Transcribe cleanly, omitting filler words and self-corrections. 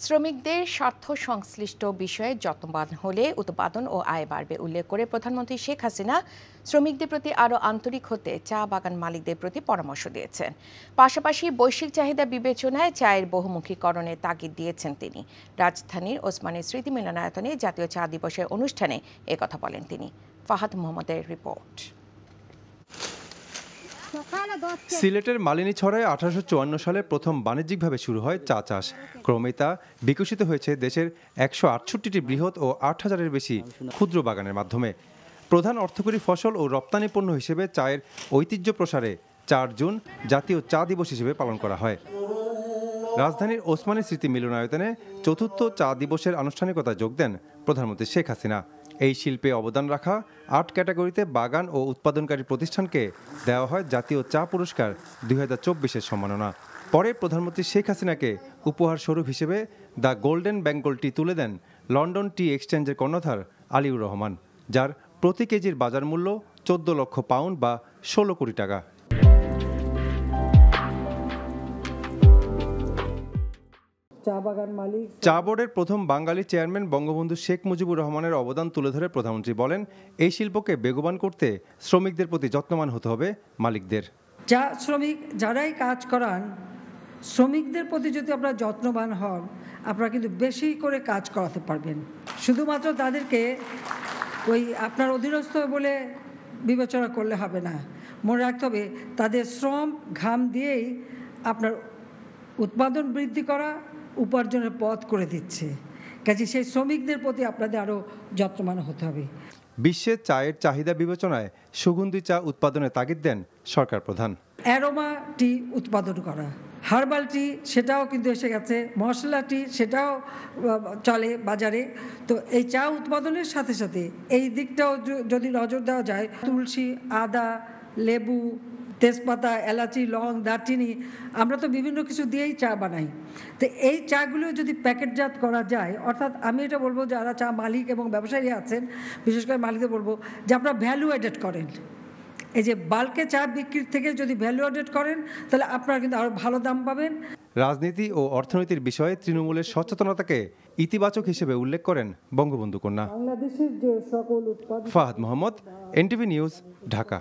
শ্রমিকদের স্বার্থ সংশ্লিষ্ট বিষয়ে যত্নবান হলে উৎপাদন ও আয় বাড়বে উল্লেখ করে প্রধানমন্ত্রী শেখ হাসিনা শ্রমিকদের প্রতি আরও আন্তরিক হতে চা বাগান মালিকদের প্রতি পরামর্শ দিয়েছেন। পাশাপাশি বৈশ্বিক চাহিদা বিবেচনায় চায়ের বহুমুখীকরণের তাগিদ দিয়েছেন তিনি। রাজধানীর ওসমানী স্মৃতি মিলনায়তনে জাতীয় চা দিবসের অনুষ্ঠানে একথা বলেন তিনি। ফাহাদ মোহাম্মদের রিপোর্ট। সিলেটের মালিনীছড়ায় 1854 সালে প্রথম বাণিজ্যিকভাবে শুরু হয় চা চাষ। ক্রমে তা বিকশিত হয়েছে দেশের 168টি বৃহৎ ও 8000-এর বেশি ক্ষুদ্র বাগানের মাধ্যমে। প্রধান অর্থকরী ফসল ও রপ্তানি পণ্য হিসেবে চায়ের ঐতিহ্য প্রসারে 4 জুন জাতীয় চা দিবস হিসেবে পালন করা হয়। রাজধানীর ওসমানী স্মৃতি মিলনায়তনে চতুর্থ চা দিবসের আনুষ্ঠানিকতায় যোগ দেন প্রধানমন্ত্রী শেখ হাসিনা। এই শিল্পে অবদান রাখা 8 ক্যাটাগরিতে বাগান ও উৎপাদনকারী প্রতিষ্ঠানকে দেওয়া হয় জাতীয় চা পুরস্কার 2024-এর সম্মাননা। পরে প্রধানমন্ত্রী শেখ হাসিনাকে উপহার স্বরূপ হিসেবে দ্য গোল্ডেন বেঙ্গল টি তুলে দেন লন্ডন টি এক্সচেঞ্জের কর্ণধার আলিউর রহমান, যার প্রতি কেজির বাজার মূল্য 14 লক্ষ পাউন্ড বা 16 কোটি টাকা। চা বোর্ডের প্রথম বাঙালি চেয়ারম্যান বঙ্গবন্ধু শেখ মুজিবুর রহমানের অবদান তুলে ধরে প্রধানমন্ত্রী বলেন, এই শিল্পকে বেগবান করতে শ্রমিকদের প্রতি যত্নবান হতে হবে মালিকদের। চা শ্রমিক যারাই কাজ করান, শ্রমিকদের প্রতি যদি আপনারা যত্নবান হন, আপনারা কিন্তু বেশি করে কাজ করাতে পারবেন। শুধুমাত্র তাদেরকে ওই আপনার অধীনস্থ বলে বিবেচনা করলে হবে না। মনে রাখতে হবে তাদের শ্রম ঘাম দিয়েই আপনার উৎপাদন বৃদ্ধি করা উপার্জনের পথ করে দিচ্ছে। কাজে সেই শ্রমিকদের প্রতি আপনাদের আরও যত্নবান হতে হবে। বিশ্বের চায়ের চাহিদা বিবেচনায় সুগন্ধি চা উৎপাদনে তাগিদ দেন সরকার প্রধান। অ্যারোমা টি উৎপাদন করা, হার্বাল টি সেটাও কিন্তু এসে গেছে, মশলা টি সেটাও চলে বাজারে। তো এই চা উৎপাদনের সাথে সাথে এই দিকটাও যদি নজর দেওয়া যায়, তুলসী, আদা, লেবু, তেজপাতা, এলাচি, লং, দারচিনি, আমরা তো বিভিন্ন কিছু দিয়েই চা বানাই। তো এই চাগুলো যদি প্যাকেটজাত করা যায়, অর্থাৎ আমি এটা বলবো যারা চা মালিক এবং ব্যবসায়ী আছেন, বিশেষ করে মালিকদের বলবো যে আপনারা ভ্যালু অ্যাডেড করেন। এই যে বাল্কে চা বিক্রির থেকে যদি ভ্যালু অ্যাডেড করেন, তাহলে আপনারা কিন্তু আরও ভালো দাম পাবেন। রাজনীতি ও অর্থনীতির বিষয়ে তৃণমূলের সচেতনতাকে ইতিবাচক হিসেবে উল্লেখ করেন বঙ্গবন্ধু কন্যা। Fahad Mohammad, NTV news, Dhaka.